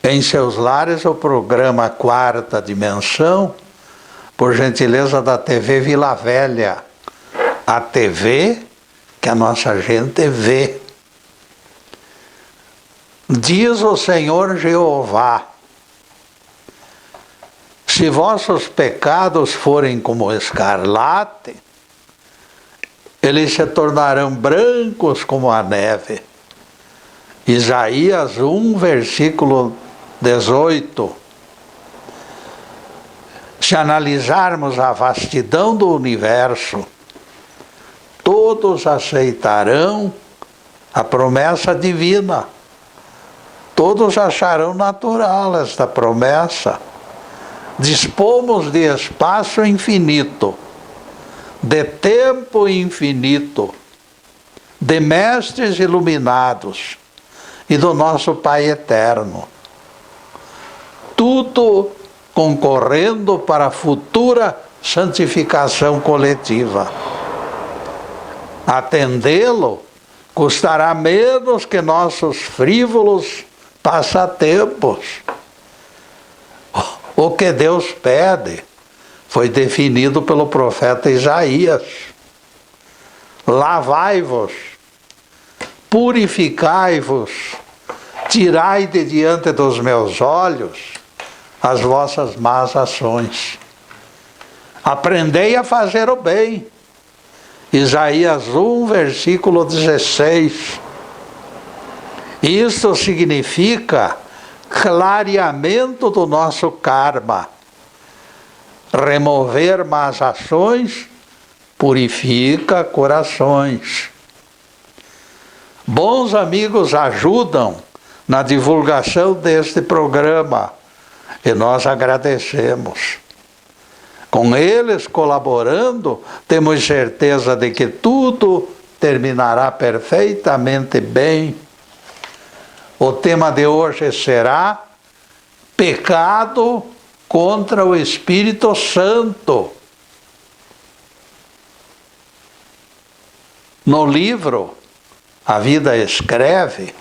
em seus lares o programa Quarta Dimensão, por gentileza da TV Vila Velha, a TV que a nossa gente vê. Diz o Senhor Jeová: se vossos pecados forem como escarlate, eles se tornarão brancos como a neve. Isaías 1, versículo 18. Se analisarmos a vastidão do universo, todos aceitarão a promessa divina. Todos acharão natural esta promessa. Dispomos de espaço infinito, de tempo infinito, de mestres iluminados e do nosso Pai eterno. Tudo concorrendo para a futura santificação coletiva. Atendê-lo custará menos que nossos frívolos passatempos. O que Deus pede foi definido pelo profeta Isaías: lavai-vos, purificai-vos, tirai de diante dos meus olhos as vossas más ações. Aprendei a fazer o bem. Isaías 1, versículo 16. Isto significa clareamento do nosso karma. Remover más ações purifica corações. Bons amigos ajudam na divulgação deste programa e nós agradecemos. Com eles colaborando, temos certeza de que tudo terminará perfeitamente bem. O tema de hoje será pecado contra o Espírito Santo. No livro A Vida Escreve,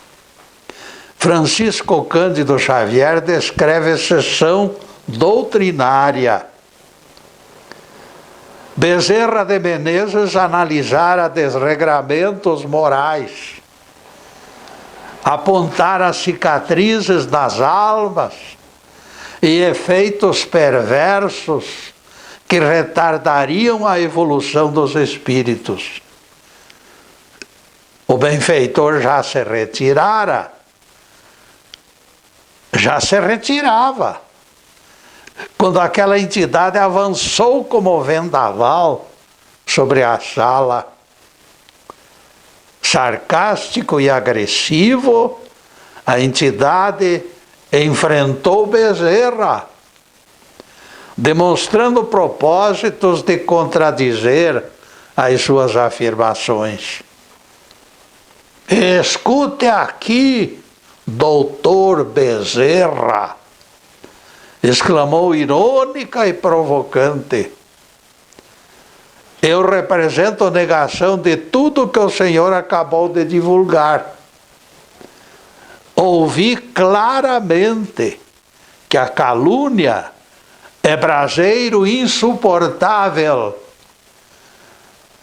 Francisco Cândido Xavier descreve sessão doutrinária. Bezerra de Menezes analisara desregramentos morais, apontar as cicatrizes das almas e efeitos perversos que retardariam a evolução dos espíritos. O benfeitor já se retirava, quando aquela entidade avançou como vendaval sobre a sala. Sarcástico e agressivo, a entidade enfrentou Bezerra, demonstrando propósitos de contradizer as suas afirmações. Escute aqui, doutor Bezerra, exclamou irônica e provocante. Eu represento negação de tudo que o senhor acabou de divulgar. Ouvi claramente que a calúnia é braseiro insuportável.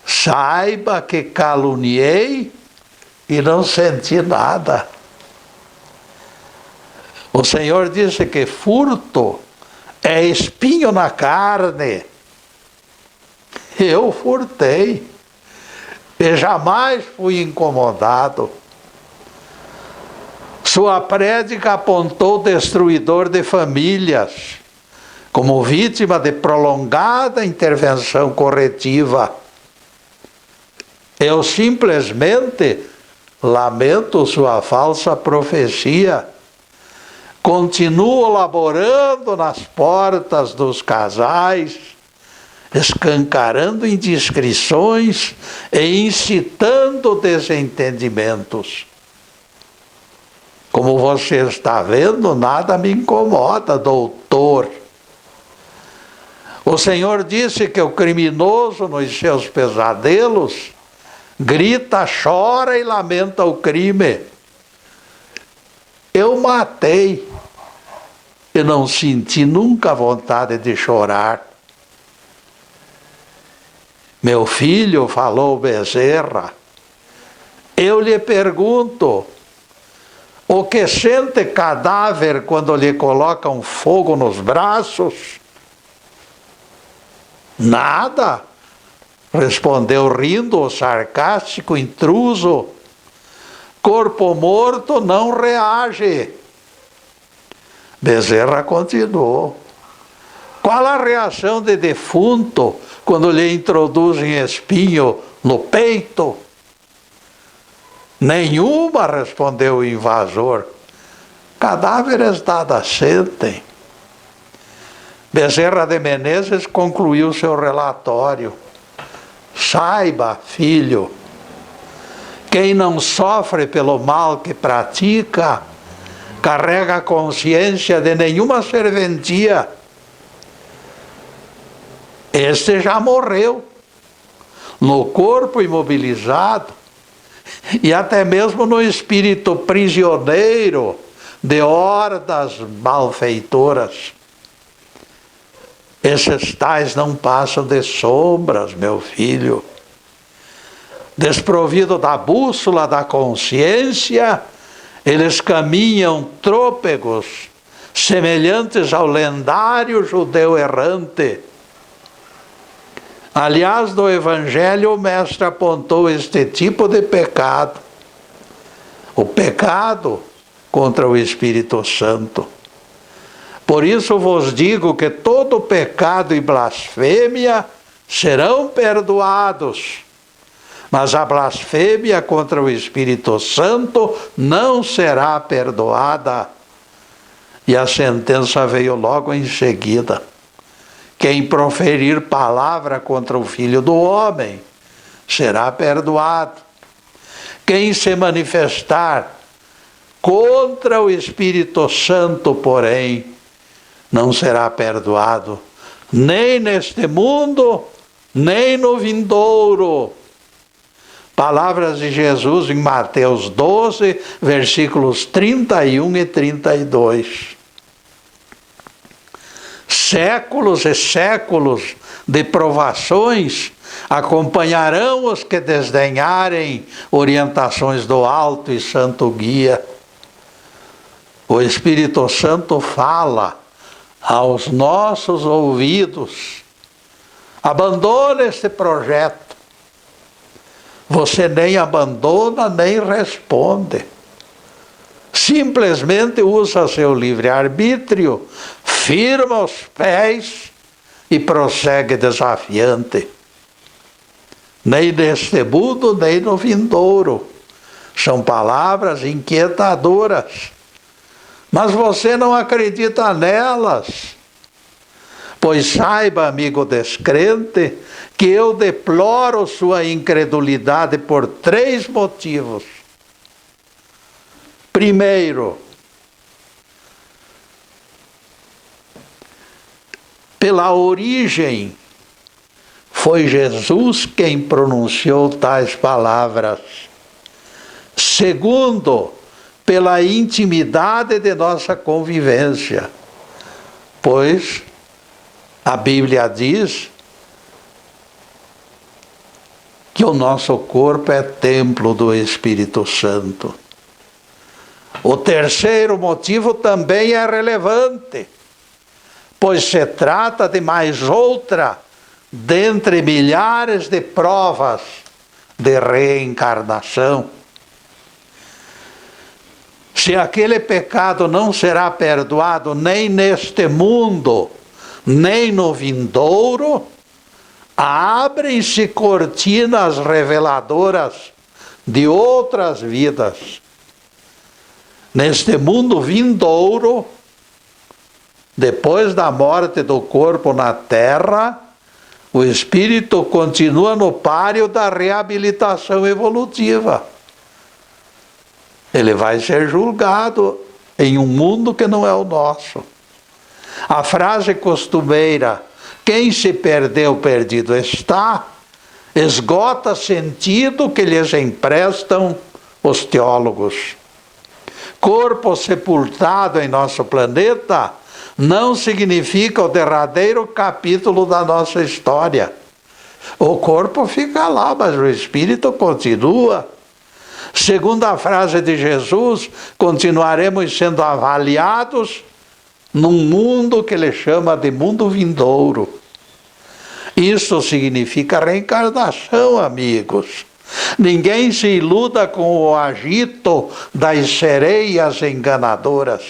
Saiba que caluniei e não senti nada. O Senhor disse que furto é espinho na carne. Eu furtei e jamais fui incomodado. Sua prédica apontou destruidor de famílias como vítima de prolongada intervenção corretiva. Eu simplesmente lamento sua falsa profecia. Continuo laborando nas portas dos casais, escancarando indiscrições e incitando desentendimentos. Como você está vendo, nada me incomoda, doutor. O Senhor disse que o criminoso, nos seus pesadelos, grita, chora e lamenta o crime. Eu matei e não senti nunca vontade de chorar. Meu filho, falou Bezerra, eu lhe pergunto, o que sente cadáver quando lhe colocam fogo nos braços? Nada, respondeu rindo o sarcástico intruso. Corpo morto não reage. Bezerra continuou. Qual a reação de defunto quando lhe introduzem espinho no peito? Nenhuma, respondeu o invasor. Cadáveres nada sentem. Bezerra de Menezes concluiu seu relatório. Saiba, filho, quem não sofre pelo mal que pratica, carrega a consciência de nenhuma serventia. Este já morreu, no corpo imobilizado, e até mesmo no espírito prisioneiro de hordas malfeitoras. Esses tais não passam de sombras, meu filho. Desprovido da bússola da consciência, eles caminham trôpegos, semelhantes ao lendário judeu errante. Aliás, no Evangelho, o Mestre apontou este tipo de pecado. O pecado contra o Espírito Santo. Por isso vos digo que todo pecado e blasfêmia serão perdoados, mas a blasfêmia contra o Espírito Santo não será perdoada. E a sentença veio logo em seguida. Quem proferir palavra contra o Filho do Homem será perdoado. Quem se manifestar contra o Espírito Santo, porém, não será perdoado, nem neste mundo, nem no vindouro. Palavras de Jesus em Mateus 12, versículos 31 e 32. Séculos e séculos de provações acompanharão os que desdenharem orientações do alto e santo guia. O Espírito Santo fala aos nossos ouvidos. Abandone este projeto. Você nem abandona, nem responde. Simplesmente usa seu livre-arbítrio, firma os pés e prossegue desafiante. Nem neste mundo, nem no vindouro. São palavras inquietadoras. Mas você não acredita nelas. Pois saiba, amigo descrente, que eu deploro sua incredulidade por 3 motivos. Primeiro, pela origem, foi Jesus quem pronunciou tais palavras. Segundo, pela intimidade de nossa convivência, pois a Bíblia diz que o nosso corpo é templo do Espírito Santo. O terceiro motivo também é relevante, pois se trata de mais outra dentre milhares de provas de reencarnação. Se aquele pecado não será perdoado nem neste mundo, nem no vindouro, abrem-se cortinas reveladoras de outras vidas. Neste mundo vindouro, depois da morte do corpo na terra, o espírito continua no páreo da reabilitação evolutiva. Ele vai ser julgado em um mundo que não é o nosso. A frase costumeira, quem se perdeu, perdido está, esgota sentido que lhes emprestam os teólogos. Corpo sepultado em nosso planeta não significa o derradeiro capítulo da nossa história. O corpo fica lá, mas o espírito continua. Segundo a frase de Jesus, continuaremos sendo avaliados num mundo que ele chama de mundo vindouro. Isso significa reencarnação, amigos. Ninguém se iluda com o agito das sereias enganadoras.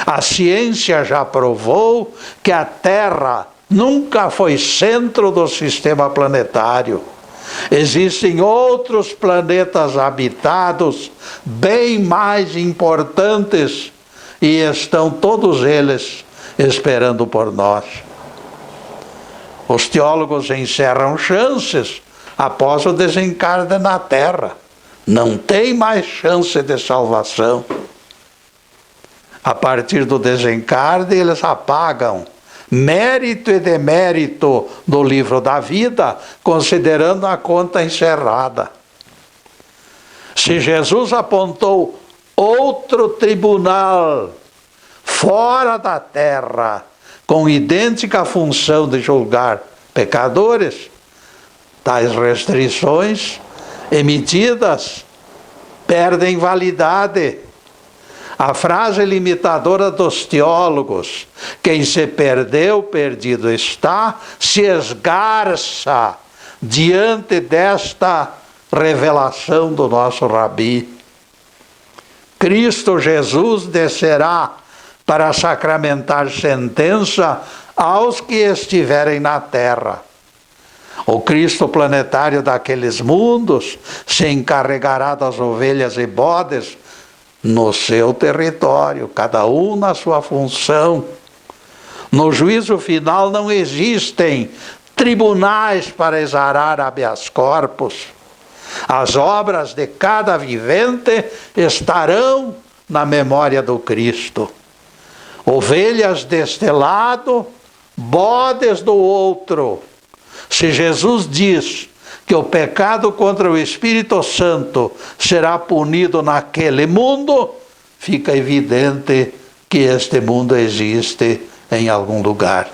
A ciência já provou que a Terra nunca foi centro do sistema planetário. Existem outros planetas habitados bem mais importantes e estão todos eles esperando por nós. Os teólogos encerram chances após o desencarne na Terra. Não tem mais chance de salvação. A partir do desencarne, eles apagam mérito e demérito do livro da vida, considerando a conta encerrada. Se Jesus apontou outro tribunal fora da terra, com idêntica função de julgar pecadores, tais restrições emitidas perdem validade. A frase limitadora dos teólogos, quem se perdeu, perdido está, se esgarça diante desta revelação do nosso Rabi. Cristo Jesus descerá para sacramentar sentença aos que estiverem na terra. O Cristo planetário daqueles mundos se encarregará das ovelhas e bodes no seu território, cada um na sua função. No juízo final não existem tribunais para exarar habeas corpus. As obras de cada vivente estarão na memória do Cristo. Ovelhas deste lado, bodes do outro. Se Jesus diz que o pecado contra o Espírito Santo será punido naquele mundo, fica evidente que este mundo existe em algum lugar.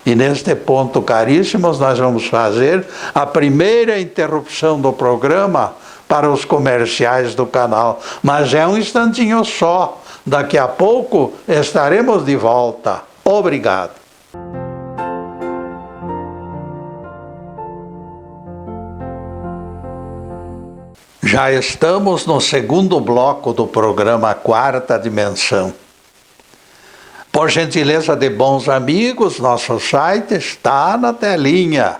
E neste ponto, caríssimos, nós vamos fazer a primeira interrupção do programa para os comerciais do canal. Mas é um instantinho só. Daqui a pouco estaremos de volta. Obrigado. Já estamos no segundo bloco do programa Quarta Dimensão. Por gentileza de bons amigos, nosso site está na telinha.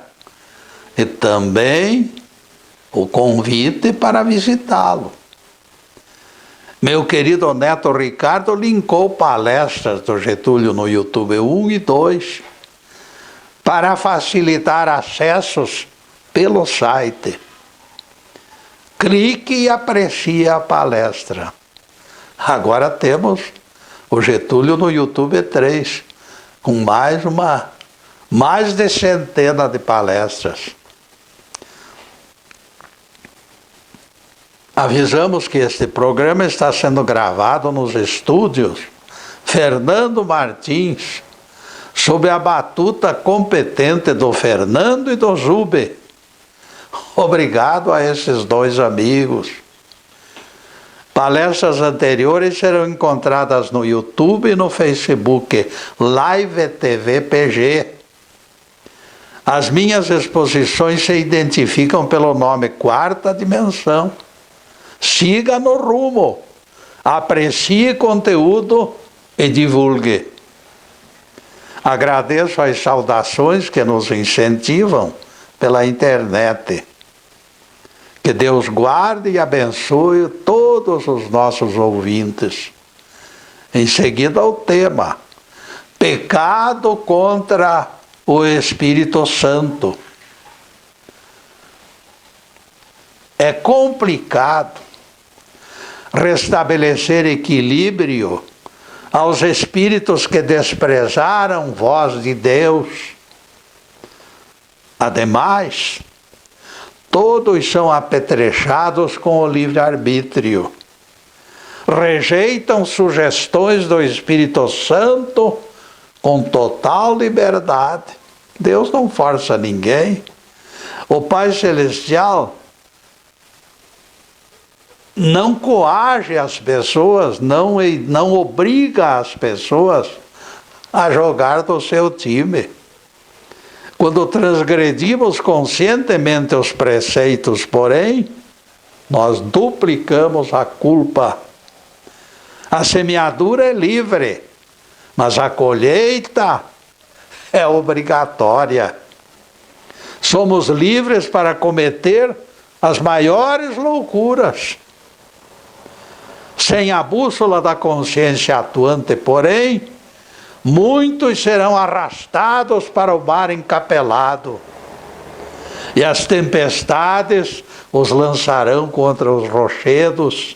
E também o convite para visitá-lo. Meu querido neto Ricardo linkou palestras do Getúlio no YouTube 1 e 2 para facilitar acessos pelo site. Clique e aprecie a palestra. Agora temos o Getúlio no YouTube 3, com mais de centena de palestras. Avisamos que este programa está sendo gravado nos estúdios Fernando Martins, sob a batuta competente do Fernando e do Zube. Obrigado a esses dois amigos. Palestras anteriores serão encontradas no YouTube e no Facebook Live TV PG. As minhas exposições se identificam pelo nome Quarta Dimensão. Siga no rumo, aprecie conteúdo e divulgue. Agradeço as saudações que nos incentivam pela internet. Que Deus guarde e abençoe todos os nossos ouvintes. Em seguida, o tema: pecado contra o Espírito Santo. É complicado restabelecer equilíbrio aos espíritos que desprezaram voz de Deus. Ademais, todos são apetrechados com o livre-arbítrio. rejeitam sugestões do Espírito Santo com total liberdade. Deus não força ninguém. O Pai Celestial não coage as pessoas, não obriga as pessoas a jogar do seu time. Quando transgredimos conscientemente os preceitos, porém, nós duplicamos a culpa. A semeadura é livre, mas a colheita é obrigatória. Somos livres para cometer as maiores loucuras. Sem a bússola da consciência atuante, porém, muitos serão arrastados para o mar encapelado, e as tempestades os lançarão contra os rochedos,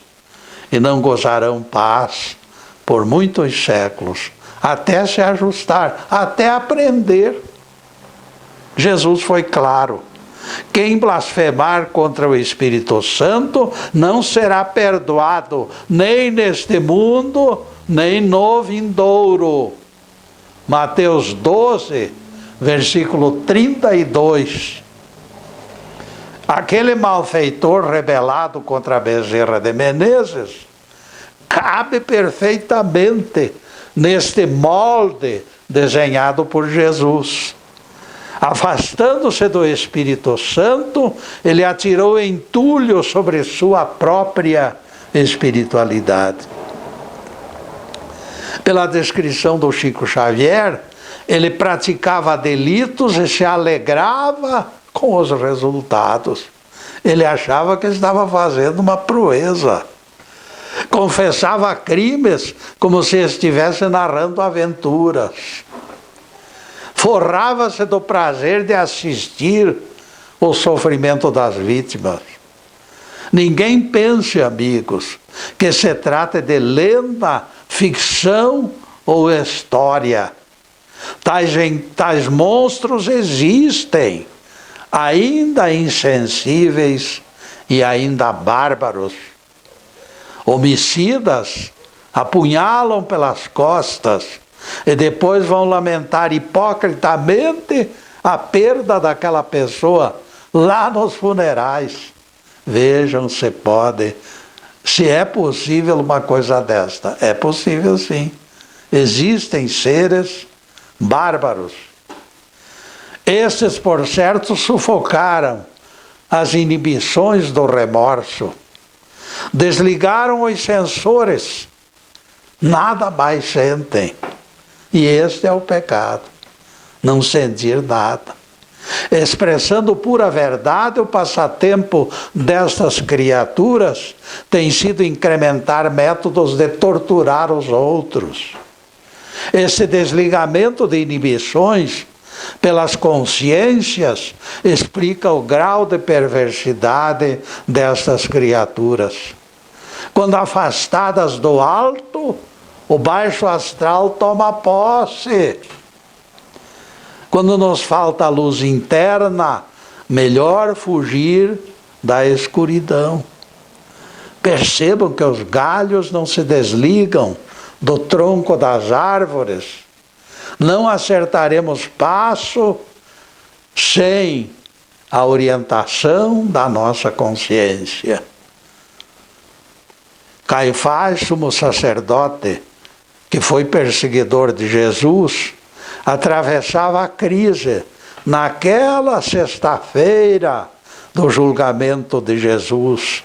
e não gozarão paz por muitos séculos, até se ajustar, até aprender. Jesus foi claro: quem blasfemar contra o Espírito Santo não será perdoado, nem neste mundo, nem no vindouro. Mateus 12, versículo 32. Aquele malfeitor rebelado contra a Bezerra de Menezes cabe perfeitamente neste molde desenhado por Jesus. Afastando-se do Espírito Santo, ele atirou entulho sobre sua própria espiritualidade. Pela descrição do Chico Xavier, ele praticava delitos e se alegrava com os resultados. Ele achava que estava fazendo uma proeza. Confessava crimes como se estivesse narrando aventuras. Forrava-se do prazer de assistir o sofrimento das vítimas. Ninguém pense, amigos, que se trata de lenda, ficção ou história. Tais monstros existem, ainda insensíveis e ainda bárbaros. Homicidas apunhalam pelas costas e depois vão lamentar hipocritamente a perda daquela pessoa lá nos funerais. Vejam se pode, se é possível uma coisa desta. É possível, sim. Existem seres bárbaros. Esses, por certo, sufocaram as inibições do remorso. Desligaram os sensores. Nada mais sentem. E este é o pecado. Não sentir nada. Expressando pura verdade, o passatempo destas criaturas tem sido incrementar métodos de torturar os outros. Esse desligamento de inibições pelas consciências explica o grau de perversidade destas criaturas. Quando afastadas do alto, o baixo astral toma posse. Quando nos falta luz interna, melhor fugir da escuridão. Percebam que os galhos não se desligam do tronco das árvores. Não acertaremos passo sem a orientação da nossa consciência. Caifás, sumo sacerdote, que foi perseguidor de Jesus, atravessava a crise naquela sexta-feira do julgamento de Jesus.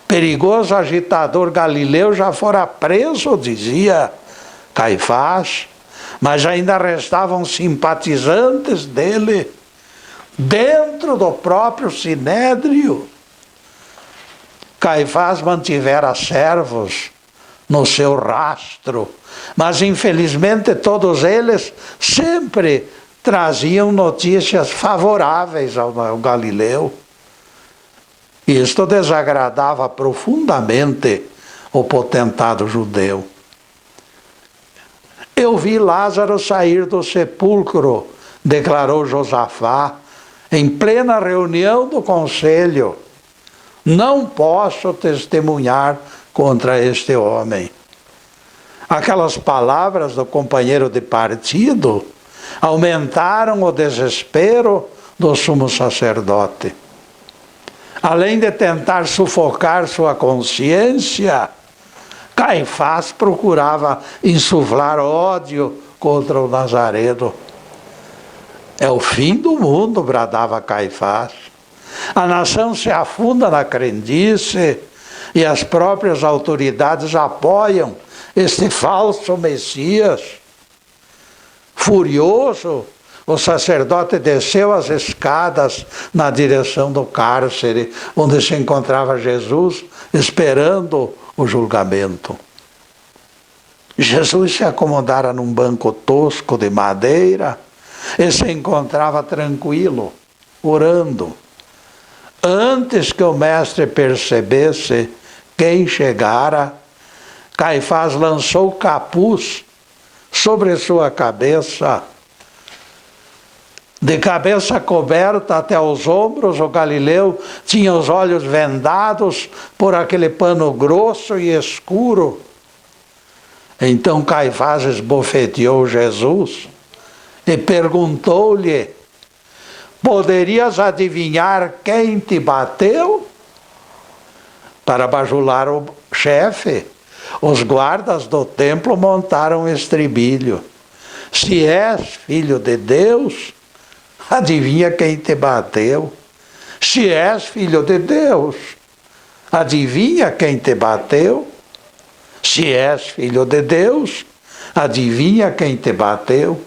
Perigoso agitador galileu já fora preso, dizia Caifás, mas ainda restavam simpatizantes dele dentro do próprio sinédrio. Caifás mantivera servos no seu rastro, mas infelizmente todos eles sempre traziam notícias favoráveis ao Galileu. Isto desagradava profundamente o potentado judeu. Eu vi Lázaro sair do sepulcro, declarou Josafá, em plena reunião do conselho. Não posso testemunhar contra este homem. Aquelas palavras do companheiro de partido aumentaram o desespero do sumo sacerdote. Além de tentar sufocar sua consciência, Caifás procurava insuflar ódio contra o Nazareno. É o fim do mundo, bradava Caifás. A nação se afunda na crendice e as próprias autoridades apoiam este falso Messias. Furioso, o sacerdote desceu as escadas na direção do cárcere, onde se encontrava Jesus, esperando o julgamento. Jesus se acomodara num banco tosco de madeira e se encontrava tranquilo, orando. Antes que o mestre percebesse quem chegara, Caifás lançou o capuz sobre sua cabeça. De cabeça coberta até os ombros, o Galileu tinha os olhos vendados por aquele pano grosso e escuro. Então Caifás esbofeteou Jesus e perguntou-lhe: poderias adivinhar quem te bateu? Para bajular o chefe, os guardas do templo montaram um estribilho: se és filho de Deus, adivinha quem te bateu. Se és filho de Deus, adivinha quem te bateu. Se és filho de Deus, adivinha quem te bateu.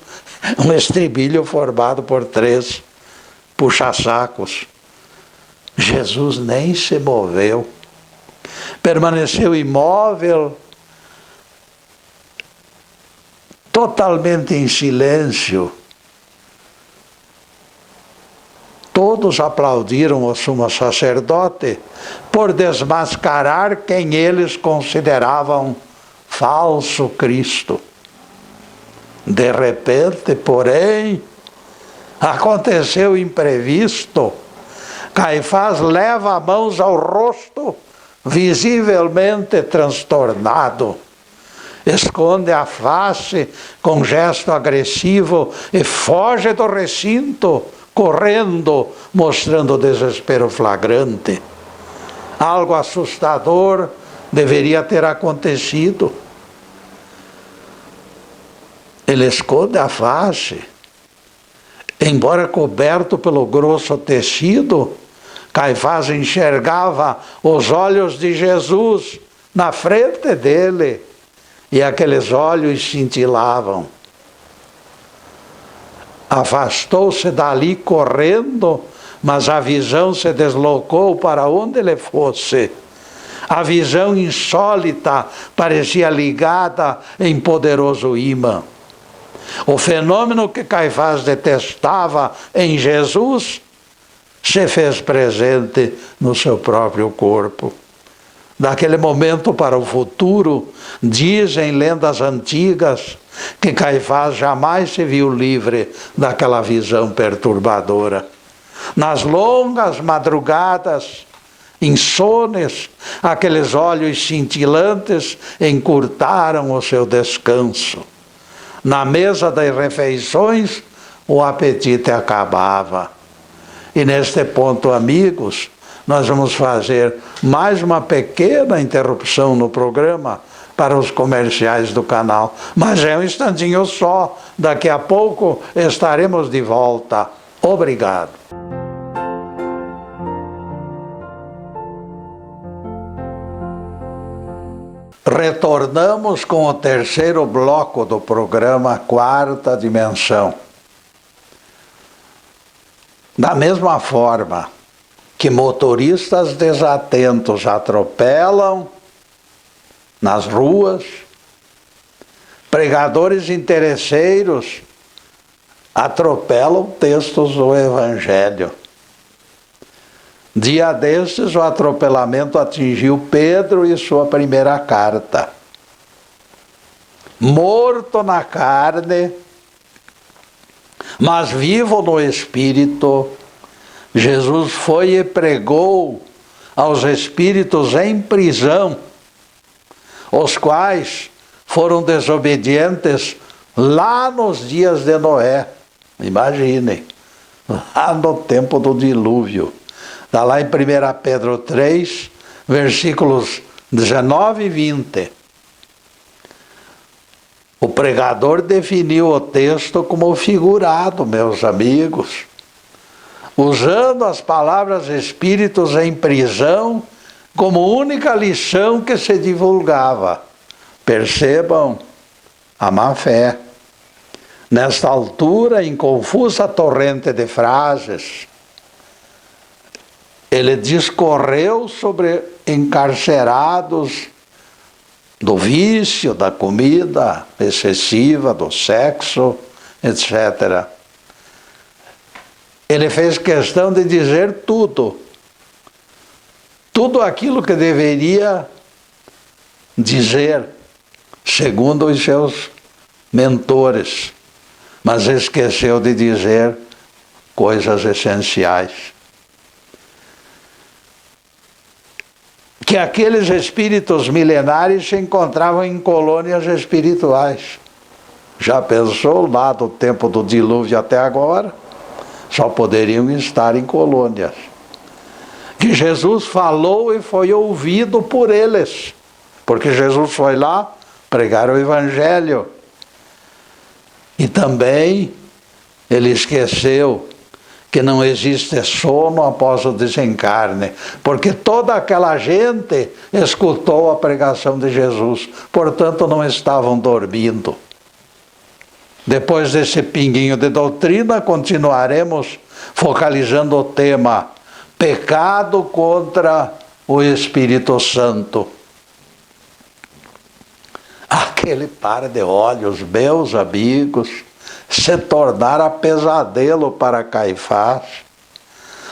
Um estribilho formado por 3 puxa-sacos. Jesus nem se moveu. Permaneceu imóvel, totalmente em silêncio. Todos aplaudiram o sumo sacerdote por desmascarar quem eles consideravam falso Cristo. De repente, porém, aconteceu o imprevisto. Caifás leva as mãos ao rosto, visivelmente transtornado. Esconde a face com gesto agressivo e foge do recinto, correndo, mostrando desespero flagrante. Algo assustador deveria ter acontecido. Ele esconde a face. Embora coberto pelo grosso tecido, Caifás enxergava os olhos de Jesus na frente dele, e aqueles olhos cintilavam. Afastou-se dali correndo, mas a visão se deslocou para onde ele fosse. A visão insólita parecia ligada em poderoso imã. O fenômeno que Caifás detestava em Jesus se fez presente no seu próprio corpo. Daquele momento para o futuro, dizem lendas antigas que Caifás jamais se viu livre daquela visão perturbadora. Nas longas madrugadas insones, aqueles olhos cintilantes encurtaram o seu descanso. Na mesa das refeições, o apetite acabava. E neste ponto, amigos, nós vamos fazer mais uma pequena interrupção no programa para os comerciais do canal. Mas é um instantinho só. Daqui a pouco estaremos de volta. Obrigado. Retornamos com o terceiro bloco do programa Quarta Dimensão. Da mesma forma que motoristas desatentos atropelam nas ruas, pregadores interesseiros atropelam textos do Evangelho. Dia destes, o atropelamento atingiu Pedro e sua primeira carta. Morto na carne, mas vivo no Espírito, Jesus foi e pregou aos espíritos em prisão os quais foram desobedientes lá nos dias de Noé. Imaginem, lá no tempo do dilúvio. Está lá em 1 Pedro 3, versículos 19 e 20. O pregador definiu o texto como figurado, meus amigos, usando as palavras espíritos em prisão como única lição que se divulgava. Percebam a má fé. Nesta altura, em confusa torrente de frases, ele discorreu sobre encarcerados do vício, da comida excessiva, do sexo, etc. Ele fez questão de dizer tudo aquilo que deveria dizer, segundo os seus mentores, mas esqueceu de dizer coisas essenciais. Que aqueles espíritos milenares se encontravam em colônias espirituais. Já pensou lá do tempo do dilúvio até agora? Só poderiam estar em colônias. Que Jesus falou e foi ouvido por eles, porque Jesus foi lá pregar o Evangelho. E também ele esqueceu que não existe sono após o desencarne, porque toda aquela gente escutou a pregação de Jesus, portanto não estavam dormindo. Depois desse pinguinho de doutrina, continuaremos focalizando o tema pecado contra o Espírito Santo. Aquele par de olhos, meus amigos, se tornara pesadelo para Caifás.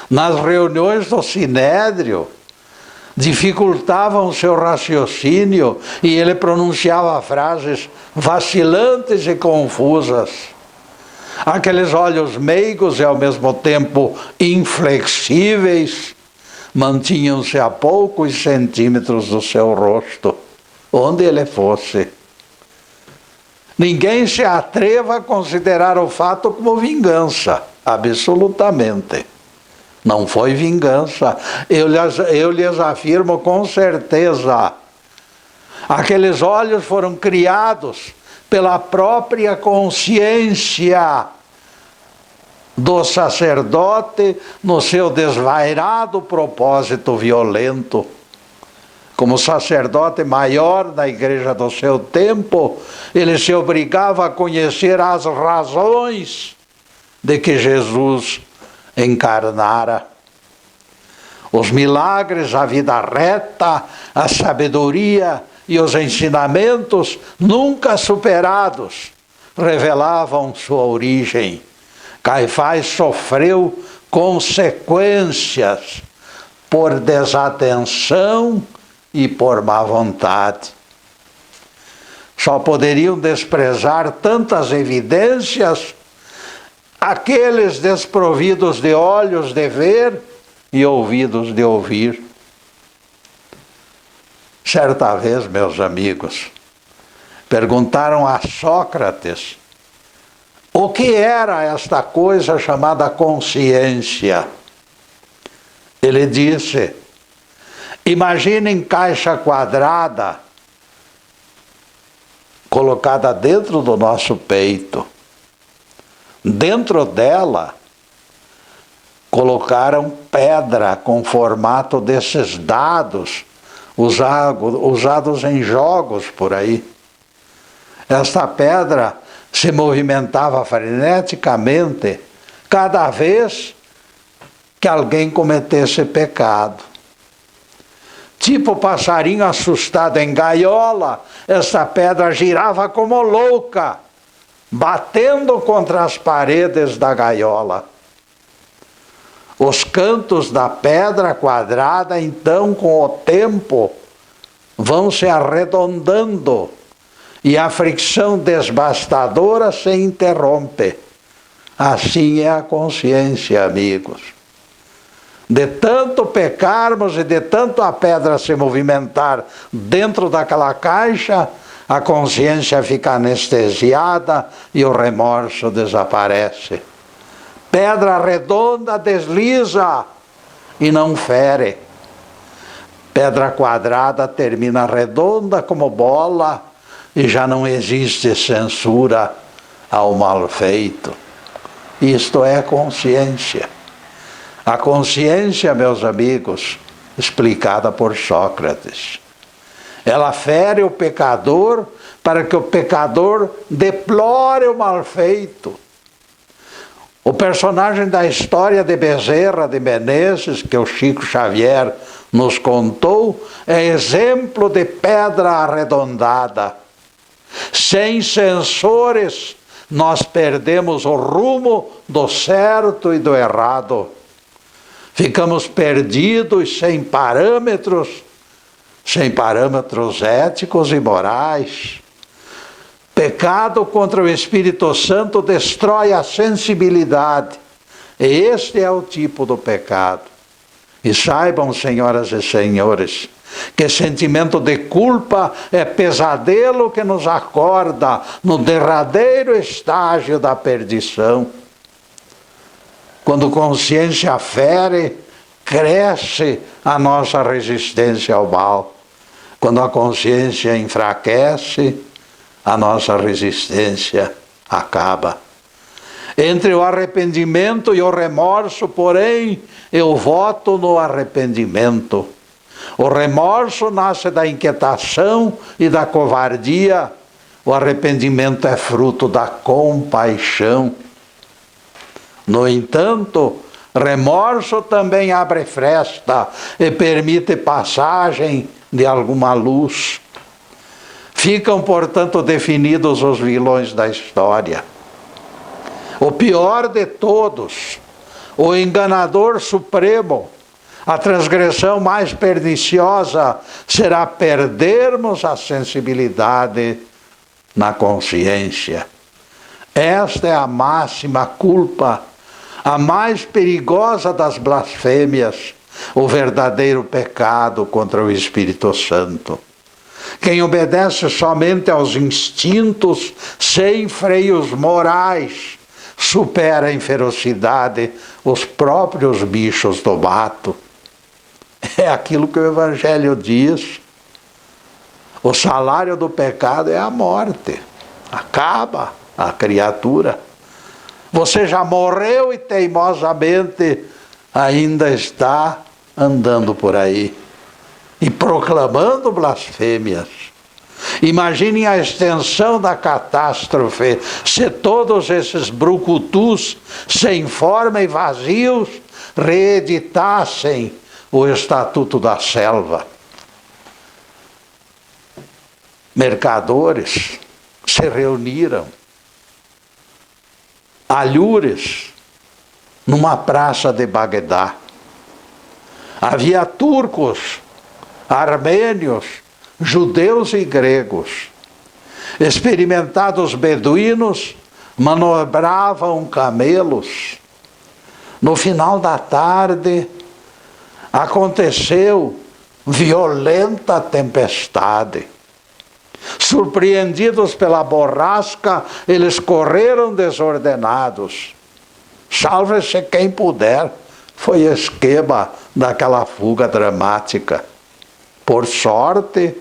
Nas reuniões do Sinédrio, dificultavam o seu raciocínio e ele pronunciava frases vacilantes e confusas. Aqueles olhos meigos e ao mesmo tempo inflexíveis mantinham-se a poucos centímetros do seu rosto, onde ele fosse. Ninguém se atreva a considerar o fato como vingança, absolutamente. Não foi vingança. Eu lhes afirmo com certeza. Aqueles olhos foram criados pela própria consciência do sacerdote no seu desvairado propósito violento. Como sacerdote maior da igreja do seu tempo, ele se obrigava a conhecer as razões de que Jesus encarnara. Os milagres, a vida reta, a sabedoria e os ensinamentos nunca superados revelavam sua origem. Caifás sofreu consequências por desatenção e por má vontade. Só poderiam desprezar tantas evidências aqueles desprovidos de olhos de ver e ouvidos de ouvir. Certa vez, meus amigos, perguntaram a Sócrates o que era esta coisa chamada consciência. Ele disse: imaginem caixa quadrada colocada dentro do nosso peito. Dentro dela colocaram pedra com formato desses dados usados em jogos por aí. Esta pedra se movimentava freneticamente cada vez que alguém cometesse pecado. Tipo passarinho assustado em gaiola, essa pedra girava como louca, batendo contra as paredes da gaiola. Os cantos da pedra quadrada, então, com o tempo, vão se arredondando e a fricção desbastadora se interrompe. Assim é a consciência, amigos. De tanto pecarmos e de tanto a pedra se movimentar dentro daquela caixa, a consciência fica anestesiada e o remorso desaparece. Pedra redonda desliza e não fere. Pedra quadrada termina redonda como bola e já não existe censura ao mal feito. Isto é consciência. A consciência, meus amigos, explicada por Sócrates. Ela fere o pecador para que o pecador deplore o mal feito. O personagem da história de Bezerra de Menezes, que o Chico Xavier nos contou, é exemplo de pedra arredondada. Sem censores, nós perdemos o rumo do certo e do errado. Ficamos perdidos sem parâmetros éticos e morais. Pecado contra o Espírito Santo destrói a sensibilidade. E este é o tipo do pecado. E saibam, senhoras e senhores, que sentimento de culpa é pesadelo que nos acorda no derradeiro estágio da perdição. Quando consciência fere, cresce a nossa resistência ao mal. Quando a consciência enfraquece, a nossa resistência acaba. Entre o arrependimento e o remorso, porém, eu voto no arrependimento. O remorso nasce da inquietação e da covardia. O arrependimento é fruto da compaixão. No entanto, remorso também abre fresta e permite passagem de alguma luz. Ficam, portanto, definidos os vilões da história. O pior de todos, o enganador supremo, a transgressão mais perniciosa será perdermos a sensibilidade na consciência. Esta é a máxima culpa, a mais perigosa das blasfêmias, o verdadeiro pecado contra o Espírito Santo. Quem obedece somente aos instintos, sem freios morais, supera em ferocidade os próprios bichos do mato. É aquilo que o Evangelho diz. O salário do pecado é a morte. Acaba a criatura. Você já morreu e teimosamente ainda está andando por aí e proclamando blasfêmias. Imaginem a extensão da catástrofe se todos esses brucutus sem forma e vazios reeditassem o Estatuto da Selva. Mercadores se reuniram, alhures, numa praça de Bagdá. Havia turcos, armênios, judeus e gregos. Experimentados beduínos manobravam camelos. No final da tarde, aconteceu violenta tempestade. Surpreendidos pela borrasca, eles correram desordenados. Salve-se quem puder. Foi esquema daquela fuga dramática. Por sorte,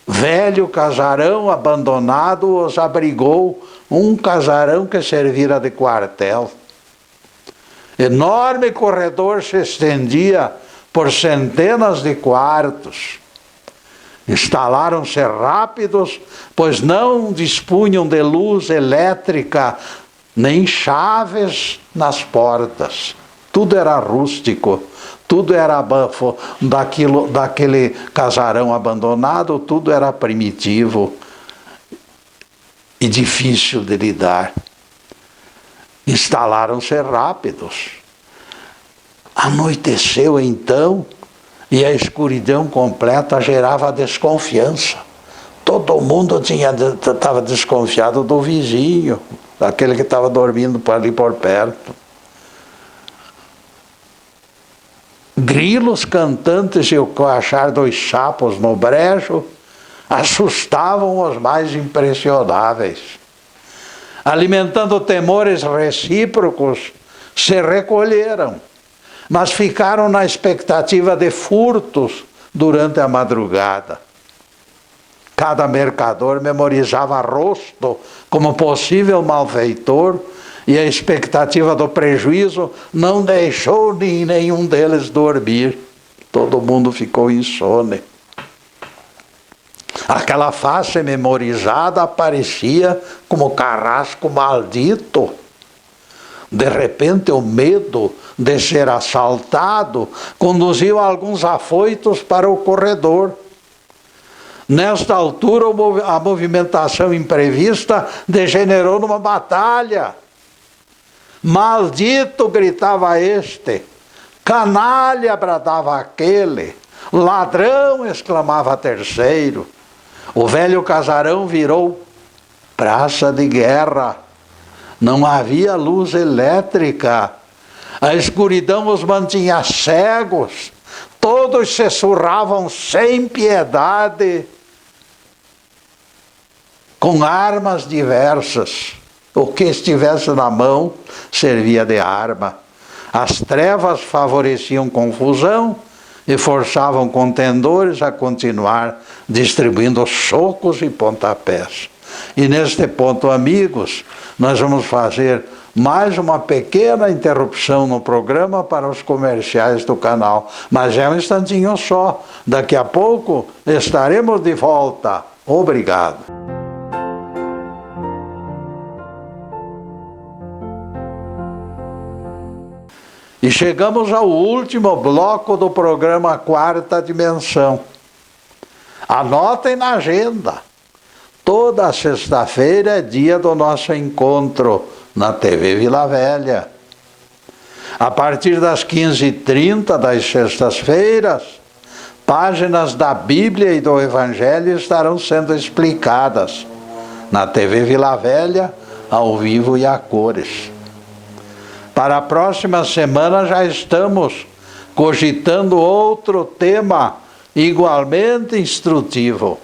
velho casarão abandonado os abrigou um casarão que servira de quartel. Enorme corredor se estendia por centenas de quartos. Instalaram-se rápidos, pois não dispunham de luz elétrica, nem chaves nas portas. Tudo era rústico, tudo era daquele casarão abandonado, tudo era primitivo e difícil de lidar. Instalaram-se rápidos. Anoiteceu então, e a escuridão completa gerava desconfiança. Todo mundo estava desconfiado do vizinho, daquele que estava dormindo ali por perto. Grilos cantantes e o coachar dos sapos no brejo assustavam os mais impressionáveis. Alimentando temores recíprocos, se recolheram, mas ficaram na expectativa de furtos durante a madrugada. Cada mercador memorizava rosto como possível malfeitor, e a expectativa do prejuízo não deixou nenhum deles dormir. Todo mundo ficou insone. Aquela face memorizada aparecia como carrasco maldito. De repente, o medo de ser assaltado conduziu alguns afoitos para o corredor. Nesta altura, a movimentação imprevista degenerou numa batalha. Maldito, gritava este. Canalha, bradava aquele. Ladrão, exclamava terceiro. O velho casarão virou praça de guerra. Não havia luz elétrica. A escuridão os mantinha cegos. Todos se surravam sem piedade, com armas diversas. O que estivesse na mão servia de arma. As trevas favoreciam confusão e forçavam contendores a continuar distribuindo socos e pontapés. E neste ponto, amigos, nós vamos fazer mais uma pequena interrupção no programa para os comerciais do canal. Mas é um instantinho só. Daqui a pouco estaremos de volta. Obrigado. E chegamos ao último bloco do programa Quarta Dimensão. Anotem na agenda. Toda sexta-feira é dia do nosso encontro na TV Vila Velha. A partir das 15h30 das sextas-feiras, páginas da Bíblia e do Evangelho estarão sendo explicadas na TV Vila Velha, ao vivo e a cores. Para a próxima semana já estamos cogitando outro tema igualmente instrutivo.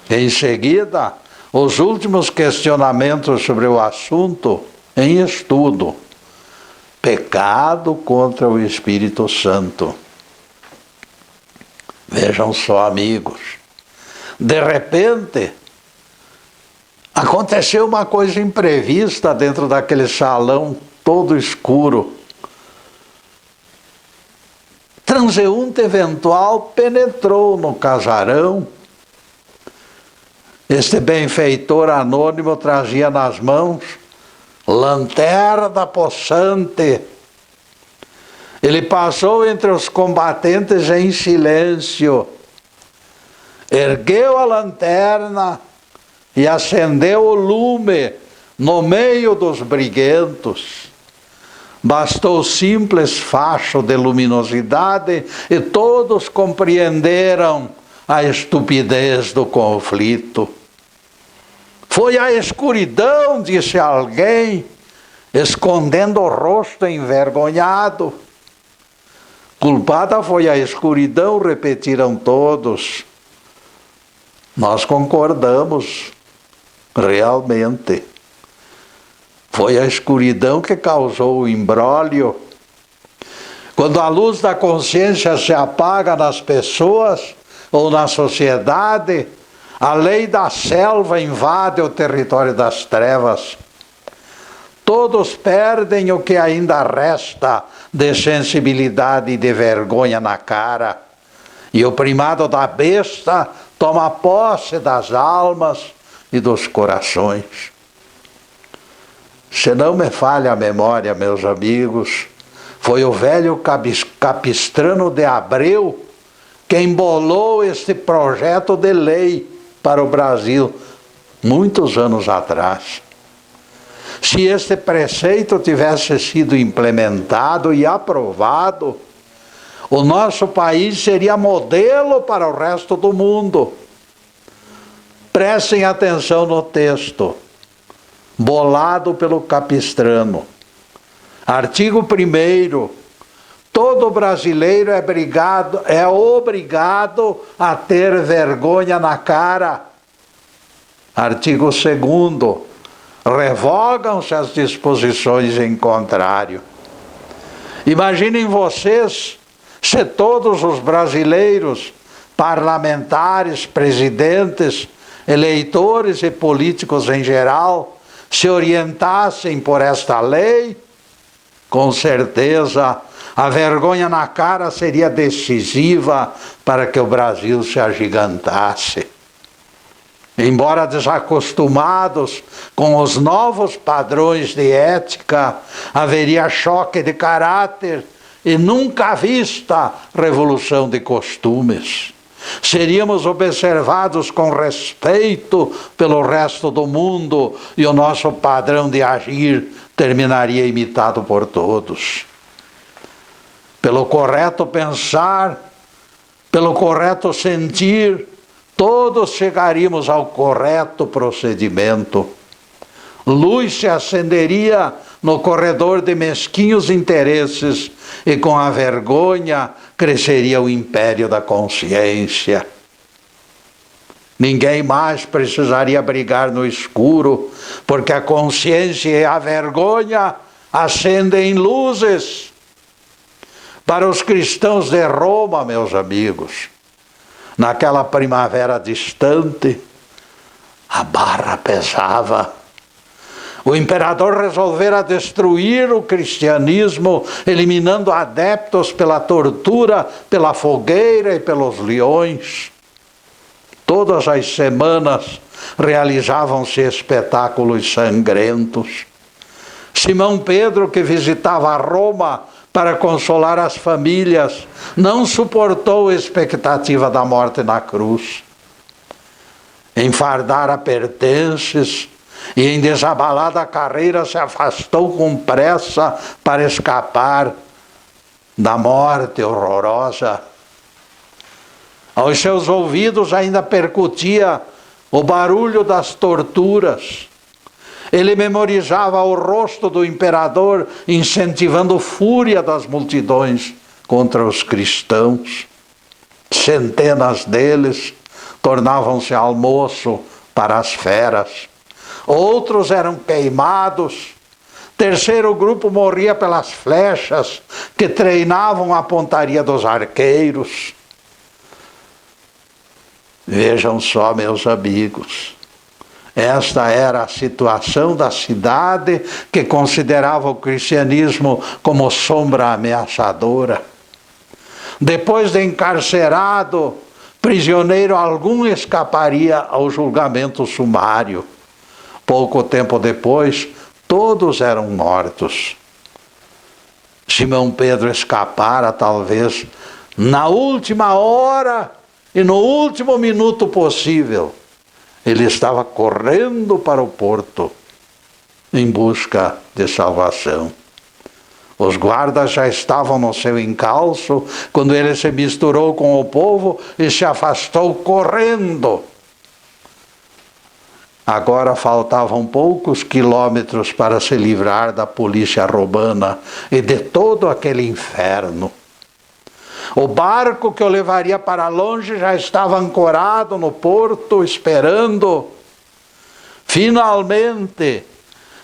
Em seguida, os últimos questionamentos sobre o assunto em estudo. Pecado contra o Espírito Santo. Vejam só, amigos. De repente, aconteceu uma coisa imprevista dentro daquele salão todo escuro. Transeunte eventual penetrou no casarão. Este benfeitor anônimo trazia nas mãos lanterna possante. Ele passou entre os combatentes em silêncio, ergueu a lanterna e acendeu o lume no meio dos briguentos. Bastou simples facho de luminosidade e todos compreenderam a estupidez do conflito. Foi a escuridão, disse alguém, escondendo o rosto envergonhado. Culpada foi a escuridão, repetiram todos. Nós concordamos, realmente. Foi a escuridão que causou o imbróglio. Quando a luz da consciência se apaga nas pessoas ou na sociedade, a lei da selva invade o território das trevas. Todos perdem o que ainda resta de sensibilidade e de vergonha na cara. E o primado da besta toma posse das almas e dos corações. Se não me falha a memória, meus amigos, foi o velho Capistrano de Abreu que embolou este projeto de lei para o Brasil, muitos anos atrás. Se este preceito tivesse sido implementado e aprovado, o nosso país seria modelo para o resto do mundo. Prestem atenção no texto, bolado pelo Capistrano. Artigo 1º. todo brasileiro é obrigado a ter vergonha na cara. Artigo 2º. Revogam-se as disposições em contrário. Imaginem vocês se todos os brasileiros, parlamentares, presidentes, eleitores e políticos em geral, se orientassem por esta lei, com certeza a vergonha na cara seria decisiva para que o Brasil se agigantasse. Embora desacostumados com os novos padrões de ética, haveria choque de caráter e nunca vista revolução de costumes. Seríamos observados com respeito pelo resto do mundo e o nosso padrão de agir terminaria imitado por todos. Pelo correto pensar, pelo correto sentir, todos chegaríamos ao correto procedimento. Luz se acenderia no corredor de mesquinhos interesses e com a vergonha cresceria o império da consciência. Ninguém mais precisaria brigar no escuro, porque a consciência e a vergonha acendem luzes. Para os cristãos de Roma, meus amigos, naquela primavera distante, a barra pesava. O imperador resolvera destruir o cristianismo, eliminando adeptos pela tortura, pela fogueira e pelos leões. Todas as semanas realizavam-se espetáculos sangrentos. Simão Pedro, que visitava Roma para consolar as famílias, não suportou a expectativa da morte na cruz. Enfardara pertences e em desabalada carreira se afastou com pressa para escapar da morte horrorosa. Aos seus ouvidos ainda percutia o barulho das torturas. Ele memorizava o rosto do imperador, incentivando a fúria das multidões contra os cristãos. Centenas deles tornavam-se almoço para as feras. Outros eram queimados. Terceiro grupo morria pelas flechas que treinavam a pontaria dos arqueiros. Vejam só, meus amigos, esta era a situação da cidade que considerava o cristianismo como sombra ameaçadora. Depois de encarcerado, prisioneiro algum escaparia ao julgamento sumário. Pouco tempo depois, todos eram mortos. Simão Pedro escapara, talvez, na última hora e no último minuto possível. Ele estava correndo para o porto em busca de salvação. Os guardas já estavam no seu encalço quando ele se misturou com o povo e se afastou correndo. Agora faltavam poucos quilômetros para se livrar da polícia romana e de todo aquele inferno. O barco que o levaria para longe já estava ancorado no porto, esperando. Finalmente,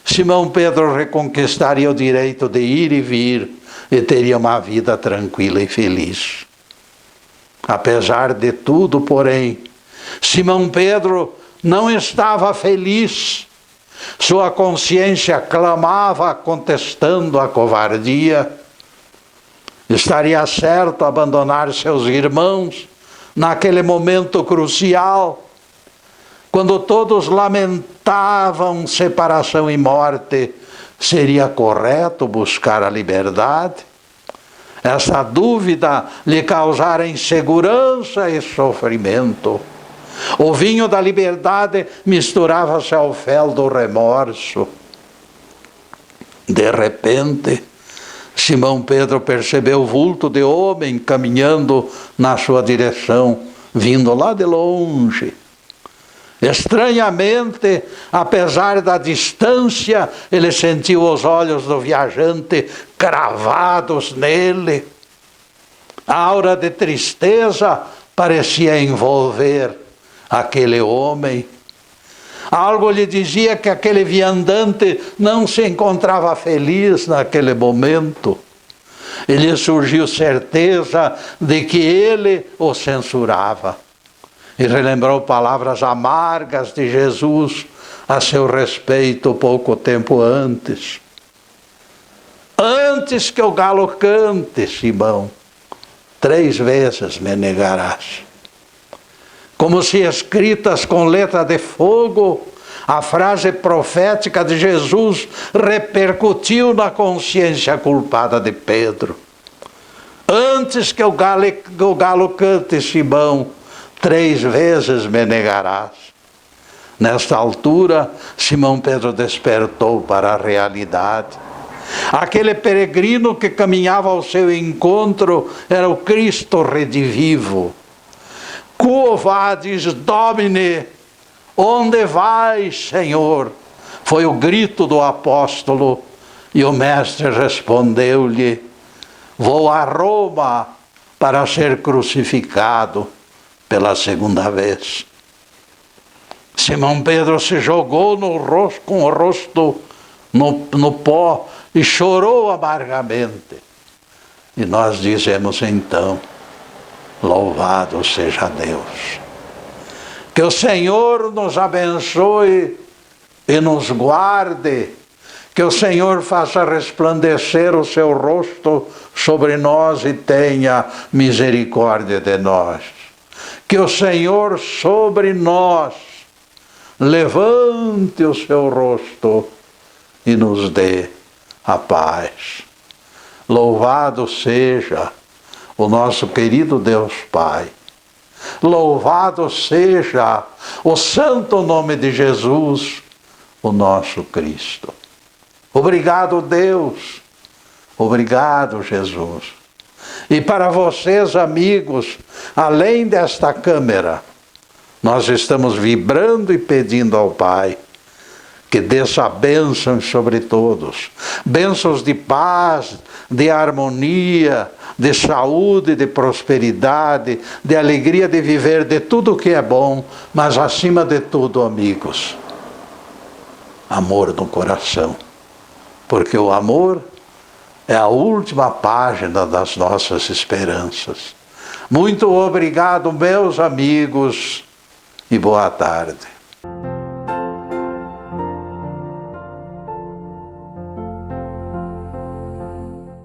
Simão Pedro reconquistaria o direito de ir e vir e teria uma vida tranquila e feliz. Apesar de tudo, porém, Simão Pedro não estava feliz. Sua consciência clamava, contestando a covardia. Estaria certo abandonar seus irmãos naquele momento crucial, quando todos lamentavam separação e morte. Seria correto buscar a liberdade? Essa dúvida lhe causara insegurança e sofrimento. O vinho da liberdade misturava-se ao fel do remorso. De repente, Simão Pedro percebeu o vulto de homem caminhando na sua direção, vindo lá de longe. Estranhamente, apesar da distância, ele sentiu os olhos do viajante cravados nele. A aura de tristeza parecia envolver aquele homem. Algo lhe dizia que aquele viandante não se encontrava feliz naquele momento. E lhe surgiu certeza de que ele o censurava. E relembrou palavras amargas de Jesus a seu respeito pouco tempo antes. Antes que o galo cante, Simão, 3 vezes me negarás. Como se escritas com letra de fogo, a frase profética de Jesus repercutiu na consciência culpada de Pedro. Antes que o galo cante, Simão, 3 vezes me negarás. Nesta altura, Simão Pedro despertou para a realidade. Aquele peregrino que caminhava ao seu encontro era o Cristo redivivo. Quo vadis, Domine? Onde vais, Senhor? Foi o grito do apóstolo, e o mestre respondeu-lhe: vou a Roma para ser crucificado pela 2ª vez. Simão Pedro se jogou com o rosto no pó e chorou amargamente. E nós dizemos então: louvado seja Deus. Que o Senhor nos abençoe e nos guarde. Que o Senhor faça resplandecer o seu rosto sobre nós e tenha misericórdia de nós. Que o Senhor sobre nós levante o seu rosto e nos dê a paz. Louvado seja o nosso querido Deus Pai. Louvado seja o santo nome de Jesus, o nosso Cristo. Obrigado, Deus. Obrigado, Jesus. E para vocês, amigos, além desta câmera, nós estamos vibrando e pedindo ao Pai que desça bênçãos sobre todos. Bênçãos de paz, de harmonia, de saúde, de prosperidade, de alegria de viver, de tudo o que é bom, mas acima de tudo, amigos, amor no coração. Porque o amor é a última página das nossas esperanças. Muito obrigado, meus amigos, e boa tarde.